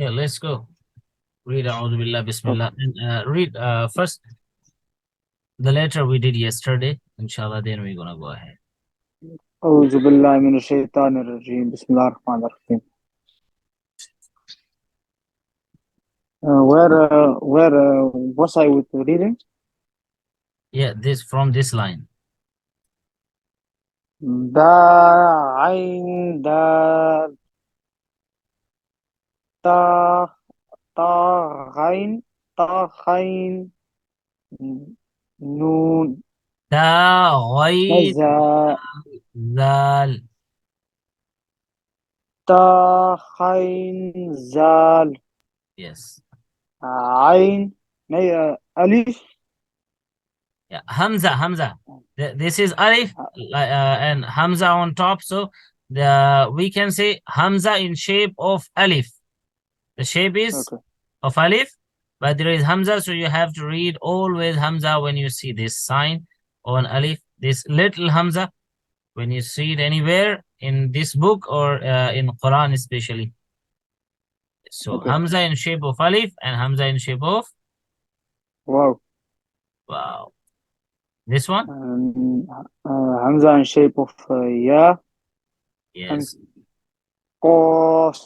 Yeah, let's go. Read A'udhu Billah, Bismillah. Okay. And read first the letter we did yesterday. Inshallah, then we're gonna go ahead. أعوذ بالله من الشيطان الرجيم بسم الله الرحمن الرحيم. Where was I with the reading? Yeah, this from this line. دا عين دا تا تا غين تا خين نون Ta ghayn زا zal. تا خين زال Yes. عين ألف. Yeah, Hamza. This is Alif and Hamza on top. So we can say Hamza in shape of Alif. The shape is Okay. of Alif, but there is Hamza, so you have to read always Hamza when you see this sign on Alif, this little Hamza, when you see it anywhere in this book or in Quran especially. So Okay. Hamza in shape of Alif and Hamza in shape of Wow. wow. This one? Hamza in shape of Ya and Yes. Qaf.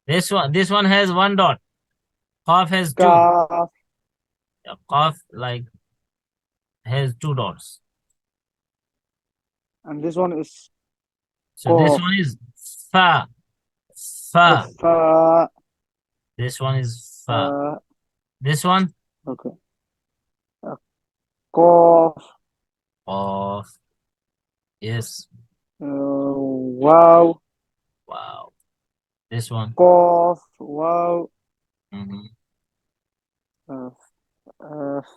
This one has one dot. Qaf has two. Kaf. Yeah, Qaf like has two dots. And this one is So this Qaf. one is Fa. Fa. Fa. This one is Fa. This one? Okay. Qaf. Qaf. Yes. Wow. Wow. This one? Qaf. Wow. Mm-hmm.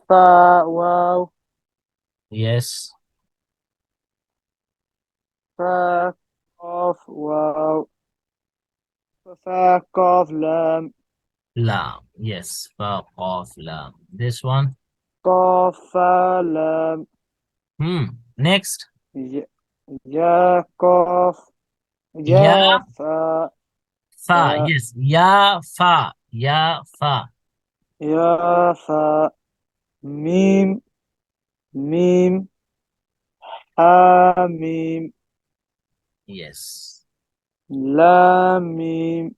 Fa. Wow. Yes. Fa. Qaf. Wow. Fa. Qaf. Lam. Lam. Yes. Fa, Qaf, Lam. This one? Qaf. Fa. Lam. Next. Ya. Qaf. Ya, Ya. Fa. Fa. Yes. Ya, Fa. Ya, Fa. Ya. Fa. Mim. Mim. Ha. Mim. Yes. La. Mim.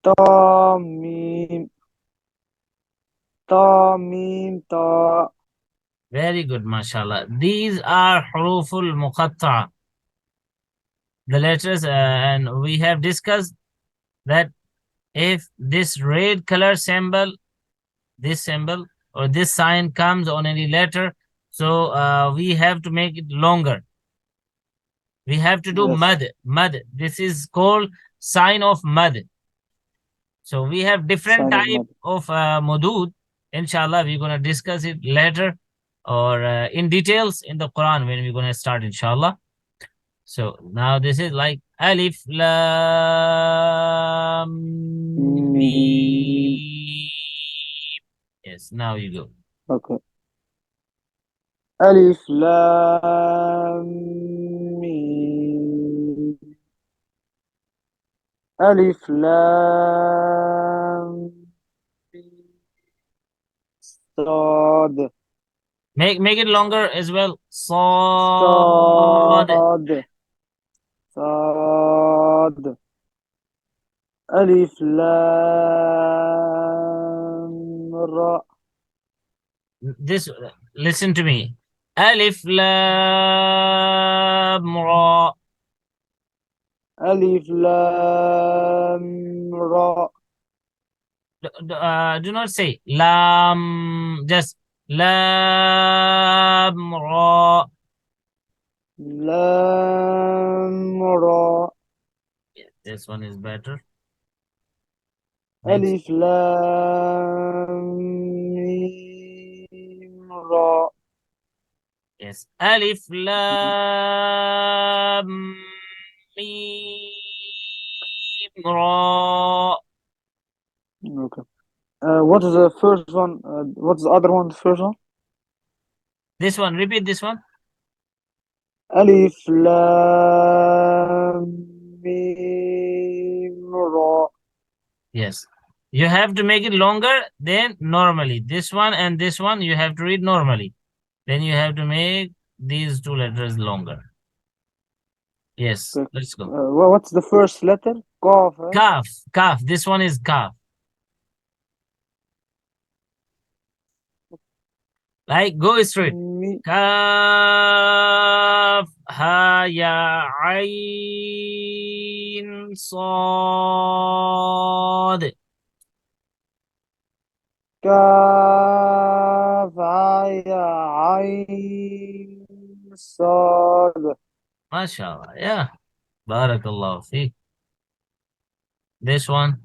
Ta. Mim. Ta. Mim. Ta. Very good, mashallah. These are huruful muqatta'a. The letters, and we have discussed that if this red color symbol, this symbol or this sign comes on any letter, so we have to make it longer. We have to do Yes. mad. This is called sign of mad. So we have different Sign of type mud. of mudud. Inshallah, we're gonna discuss it later or in details in the Quran when we're gonna start, inshallah. So now this is like Alif Lam Mim. Mim. Yes, now you go. Okay. Alif Lam Mim. Alif Lam Mim. Sad. Make it longer as well. Sad. Sad. Sad. Alif Lam Ra. This listen to me. Alif Lam Ra. Alif Lam Ra. Do not say Lam, just Lam Ra. Lam Ra. Yeah, this one is better. Next. Alif Lam Mim Ra. Yes. Alif Lam Mim Ra. Okay. What is the first one? What's the other one? The first one? This one. Repeat this one. Alif Lam Mim Yes. You have to make it longer than normally. This one and this one you have to read normally. Then you have to make these two letters longer. Yes, Okay. let's go. What's the first letter? Qaf, eh? Kaf, kaf. This one is kaf. Like, go straight. Mi, Kaf, ha, ya, ayn, sad. Kaf, Aya, Ayn, Sad. MashaAllah. Yeah. Barakallahu fi. This one.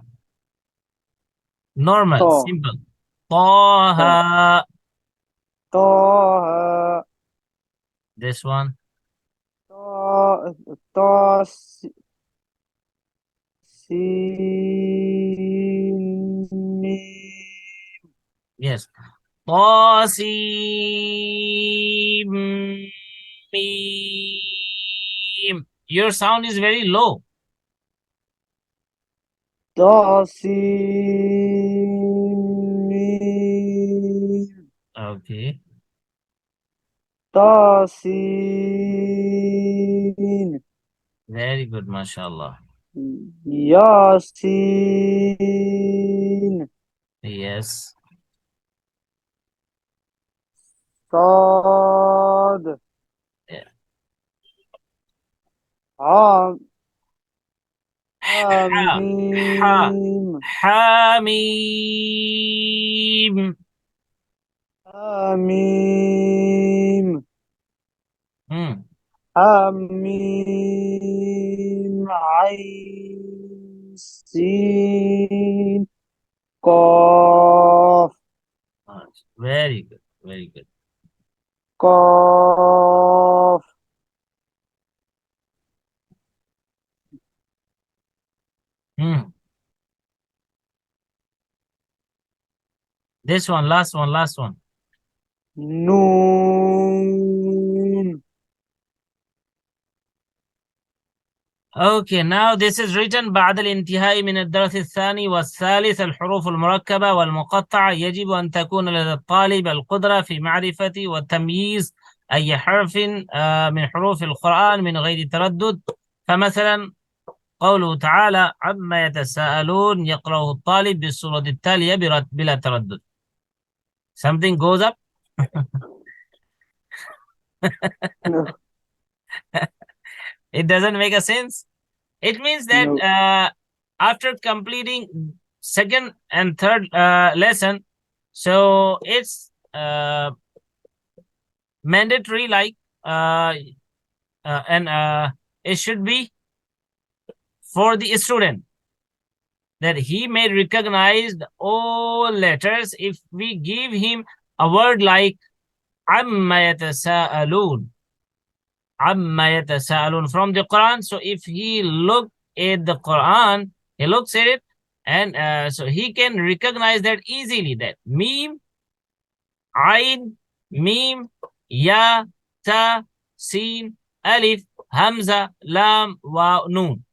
Normal, Ta, simple. Ta, Taha. Ta, This one. Ta, Ta, Sin, Mim. Yes. Tasim. Mim. Your sound is very low. Tasin, Okay. Tasin, Very good, mashallah. Yasin, Yes. Sad, Yeah. Ham, Ha. Ha. Hamim, Hamim. Hamim, Hmm. Hamim, Ain, Sin, Qaf, Very good. Very good. Qaf. Hmm. This one, last one, last one. Noon. Okay, now this is written بعد الانتهاء من الدرس الثاني والثالث. الحروف المركبة والمقطعة يجب أن تكون لدى الطالب القدرة في معرفة وتمييز أي حرف من حروف القرآن من غير تردد. فمثلا قوله تعالى عما يتساءلون يقرأه الطالب بالصورة التالية بلا تردد. Something goes up. No, It doesn't make a sense. It means that no. after completing second and third lesson, so it's mandatory, like and it should be for the student that he may recognize all letters. If we give him a word like عَمَّ يَتَسَاءَلُونَ from the Quran, so if he look at the Quran, he looks at it, and so he can recognize that easily, that Mim, Ain, Mim, Ya, Ta, Sin, Alif, Hamza, Lam, Wa, Noon.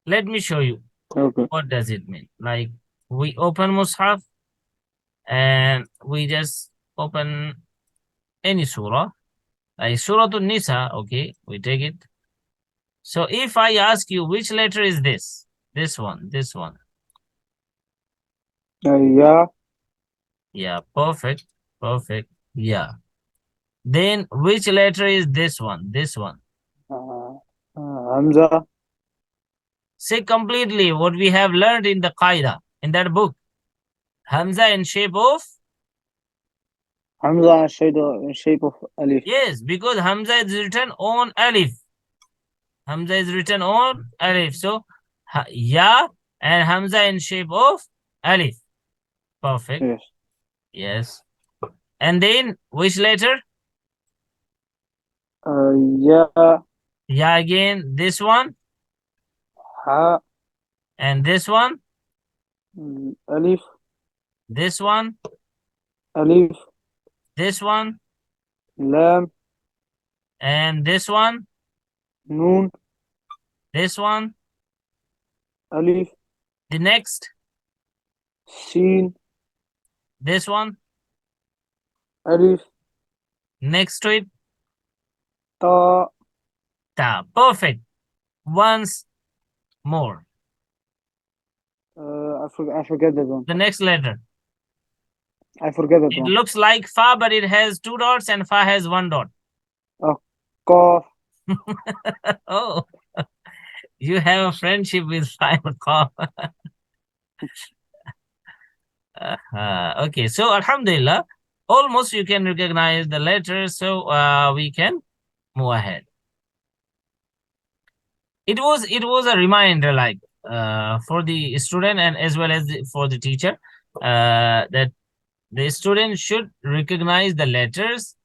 Let me show you. Okay. What does it mean? Like, we open Mus'haf and we just open any surah, like Surah An-Nisa. Okay, we take it. So if I ask you which letter is this? This one, this one. Yeah. Yeah, perfect, perfect. Yeah. Then which letter is this one? This one. Hamza. Say completely what we have learned in the Qaidah, in that book. Hamza in shape of? Hamza in shape of Alif. Yes, because Hamza is written on Alif. Hamza is written on Alif. So, Ya and Hamza in shape of Alif. Perfect. Yes. Yes. And then which letter? Ya. Ya again. This one. Ha. And this one. Alif. This one. Alif. This one. Lam. And this one. Noon. This one. Alif, The next, Seen, this one, Alif, next to it, Ta. ta. Perfect. Once more. I forget that one. The next letter. I forget that It one. looks like fa, but it has 2 dots and fa has 1 dot. Qaf. Oh, you have a friendship with fa and qaf. Okay, so alhamdulillah, almost you can recognize the letters, so we can move ahead. It was a reminder, like for the student and as well as for the teacher, that the student should recognize the letters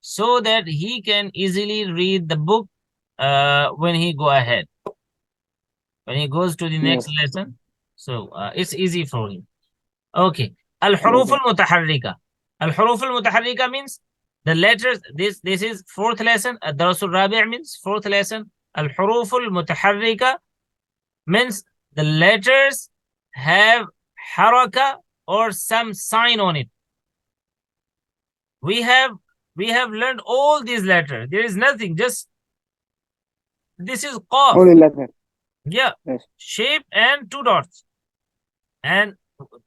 so that he can easily read the book when he go ahead, when he goes to the next lesson. So it's easy for him. Okay. Al-Huruf al-Mutaharrika. Al-Huruf al-Mutaharrika means the letters. This is 4th lesson. Ad-Dars al-Rabi' means 4th lesson. Al-Huruf al-Mutaharrika means the letters have haraka or some sign on it. We have learned all these letters. There is nothing, just this is qaf. Only letter. Yeah. Yes. Shape and 2 dots. And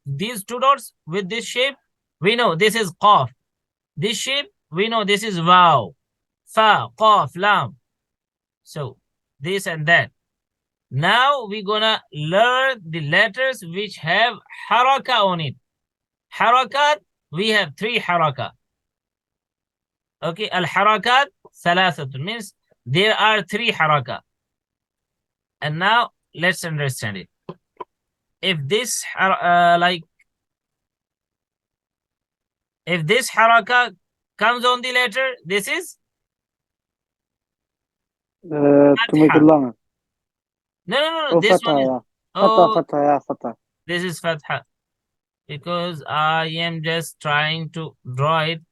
these 2 dots with this shape, we know this is qaf. This shape, we know this is waw, fa, qaf, lam. So this and that. Now we're gonna learn the letters which have haraka on it. Harakat, we have 3 haraka. Okay, al-harakat thalathatun means there are 3 haraka. And now let's understand it. If this if this haraka comes on the letter, this is to make it longer. No. This one is Fatha. This is fatha, because I am just trying to draw it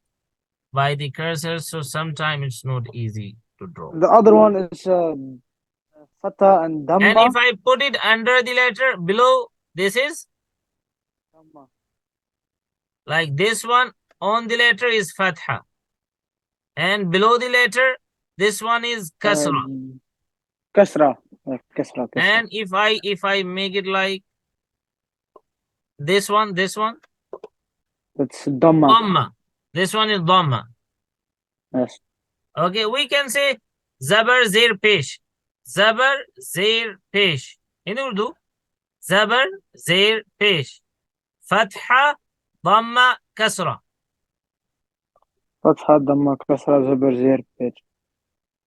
by the cursor, so sometimes it's not easy to draw. The other one is Fatha and Dhamma. And if I put it under the letter below, this is Dhamma. Like this one on the letter is fatha, and below the letter this one is kasra. Kasra. And if I make it like this one, that's Dhamma. dhamma. This one is dhamma. Yes. Okay, we can say zabar zir pesh. Zabar zir pesh. In Urdu, zabar zir pesh. Fatha, dhamma, kasra. Fatha, Dhamma, Kasra, Zabar, Zir, Pesh.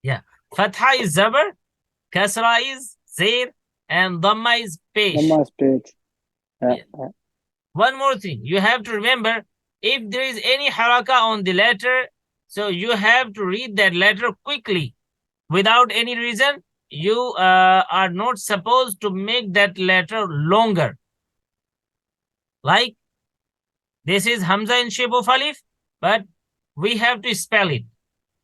Yeah. Fatha is zabar, kasra is zir, and dhamma is pesh. Dhamma is Pesh. Yeah. One more thing, you have to remember, if there is any haraka on the letter, so you have to read that letter quickly. Without any reason, you are not supposed to make that letter longer. Like, this is Hamza in shape of Alif, but we have to spell it.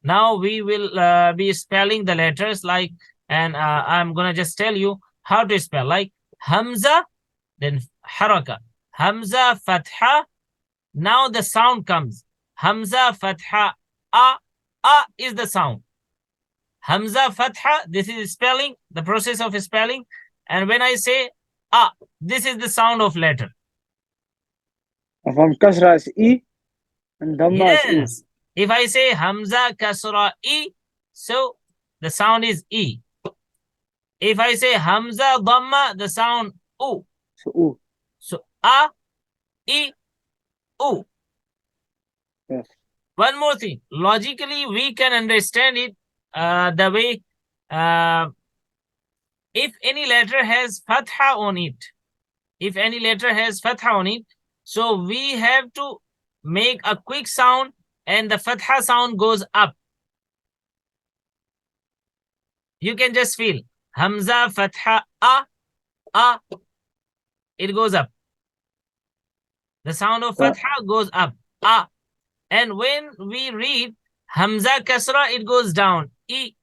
Now we will be spelling the letters like, and I'm going to just tell you how to spell. Like, Hamza, then haraka. Hamza, fatha. Now the sound comes. Hamza, fatha, a. A is the sound. Hamza, fatha, this is spelling, the process of spelling. And when I say a, this is the sound of letter. From Kasra is E, and Dhamma is E. If I say Hamza, Kasra, E, so the sound is E. If I say Hamza, Dhamma, the sound U. So U. So A, E, U. Yes. One more thing. Logically, we can understand it the way if any letter has fatha on it. If any letter has fatha on it, so we have to make a quick sound and the fatha sound goes up. You can just feel Hamza, fatha, a. It goes up. The sound of fatha goes up. A. And when we read Hamza Kasra, it goes down. E.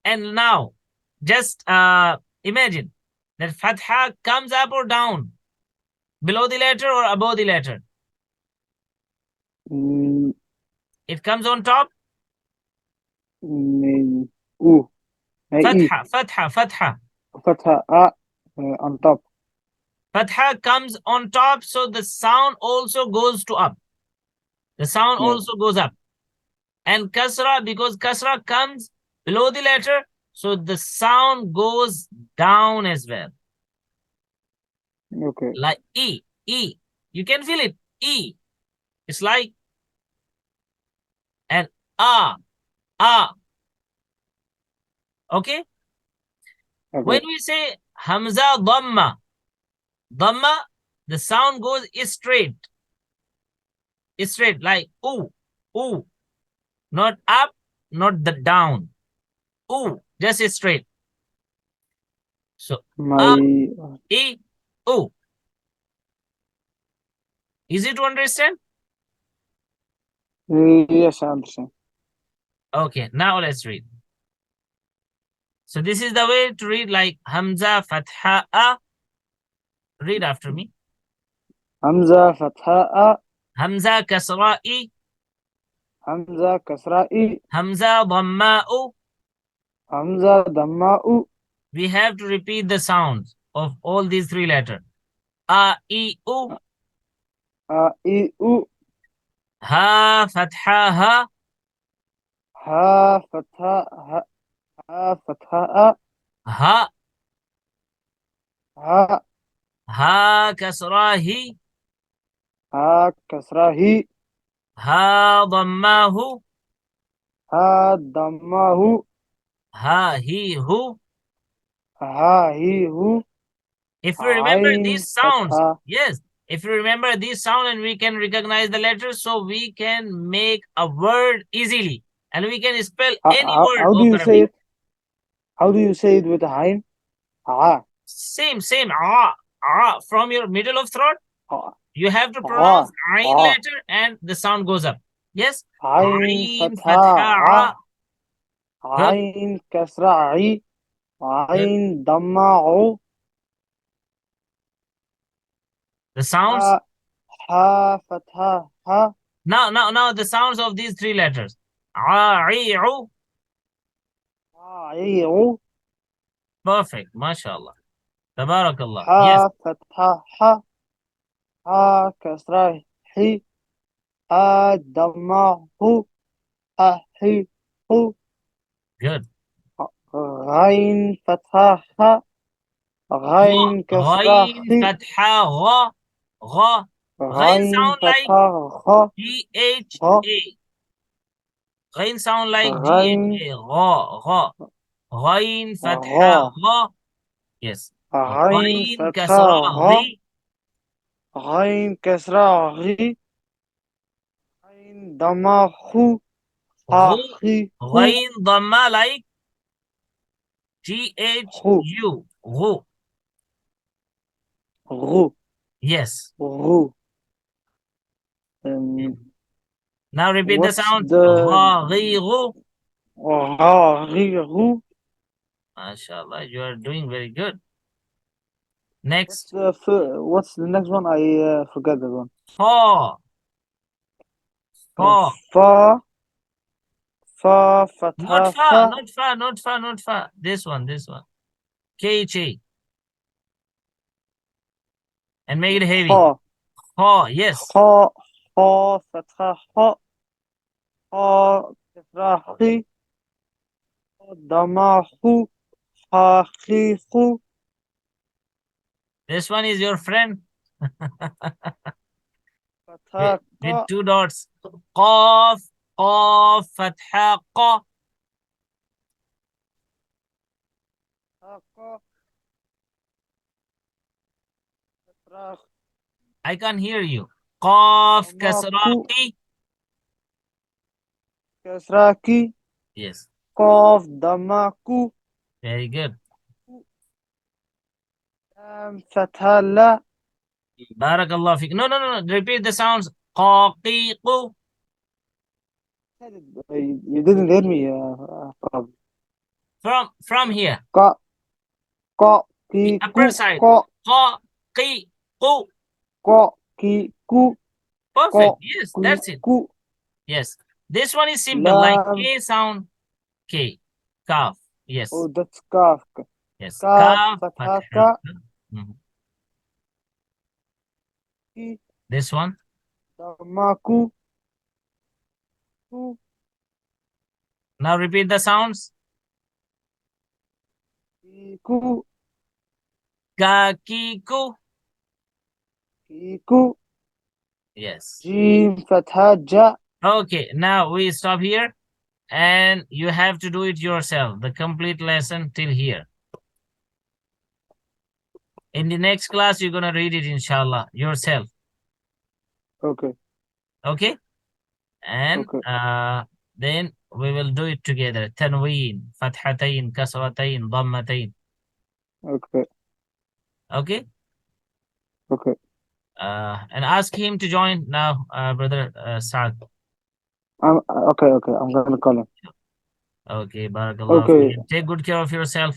And now, just Imagine that fatha comes up or down, below the letter or above the letter. Mm, It comes on top. ooh. E. Fatha, fatha, fatha. Fatha A on top. Fatha comes on top, so the sound also goes to up. The sound Yeah. also goes up. And kasra, because kasra comes below the letter, so the sound goes down as well. Okay. Like E, E. You can feel it. E. It's like an A, A. Okay? When Okay. we say Hamza Dhamma, Dhamma, the sound goes straight. Straight, like ooh, ooh. Not up, not the down. Ooh, just straight. So, My. E, ooh. Easy to understand? Yes, I understand. Okay, now let's read. So this is the way to read, like Hamza Fatha A. Read after me. Hamza Fatha A. Hamza Kasra I. Hamza Kasra I. Hamza Dhamma U. Hamza Dhamma U. We have to repeat the sounds of all these three letters. A, I, U. A, I, U. Ha, Fatha Ha. Ha Fatha Ha. Ha Fatha A. Ha, Ha. Ha Kasra Hi. Ha Kasra Hi. Ha Dhamma Hu. Ha Dhamma Hu. Ha Hi Hu. Ha Hi Hu. If you remember these Ain sounds, Fatha. yes, if you remember these sounds and we can recognize the letters, so we can make a word easily and we can spell any word How do of you say Arabic. it? How do you say it with Ain? Ah. Same, ah, ah, from your middle of throat, Ah. you have to Ah. pronounce Ain Ah. letter and the sound goes up. Yes? Ain Ain, Fatha Fatha, A. Ah. Good, Ain Kasra I. good. Ain Dhamma U. The sounds. Ha. Ha Fatha Ha. Now, the sounds of these three letters. Ah, I, U. Ha I U. Perfect, mashallah. Tabarakallah. Yes, Ha Fatha Ha. Ha Kasra Hi. Ha Dhamma Hu. Ha Hi Hu. good. Ghain Fatha Ha. Ghain Kasra Ghain, Hi. Fatha, Gha, Gha. Ghain Ghain sound like Fatha Gha. Gha. G-H-A. Ghain sound like Ghain G-H-A. Gha, Gha. Ghain, Fatha, Gha. Gha. Yes. Ghain Ghain, Kasra, Fatha Gha. Ghi. Ghain Kasra Ghi. Ghain Dhamma Hu. Ha Ghu. Hi Hu. Ghain, Dhamma like Hu. G-H-U. Ghu. Ghu. Yes. Ghu. Um, Now repeat the what's sound. the Gha, Ghi, Ghu. Ha Hi Hu? MashaAllah, you are doing very good. What's Next. what's the next one? I forgot that one. Fa. Fa. Fa. Fa Not Fatha fa, Fa. not fa, not fa, not fa. This one, this one. K-H-A. And make it heavy. Ha. Ha, yes. Ha. Ha Fatha Ha. Ha Kasra Hi. Dhamma Hu. Ha Hi Hu. This one is your friend Fatha with Ka. two dots. Qaf, Qaf, Fatha, Qa. Ha Ka. Kasra I can't hear you. Qaf, Dhamma Kasra, Ku. Qi. Kasra Ki. Yes, Qaf Dhamma Ku. very good. Fatha La. Barakallah fik. No. Repeat the sounds. Qa, Qi, Qu. You didn't hear me, probably. From here. Ka, Ko, The ki, upper ku, side. ko, Qa, qi, qu. ko, ki, ku, Perfect. ko, Yes, ki, that's it. ku, Yes. This one is simple, like lam. K sound. K. Kaf. Yes. Oh, that's kaf. Yes. Kaf, Kaf, fatha, fatha. ka, Mhm. ki, This one. dhamma, ku, ku, Now repeat the sounds. ki, ku, Ka, ki, ku. ki, ku, Yes. jim, fatha, ja. Okay. Now we stop here. And you have to do it yourself, the complete lesson till here. In the next class, you're going to read it, inshallah, yourself. Okay, Okay? And okay, then we will do it together. Tanween, fathatayn, kasratayn, dhammatayn. okay, Okay? okay. And ask him to join now, brother Saad. Okay, okay. I'm gonna call him. Okay, barakallah. Okay, Take good care of yourself.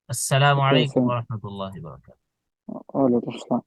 Assalamu okay, alaikum thanks. wa rahmatullahi wa barakatuh. Alaikum.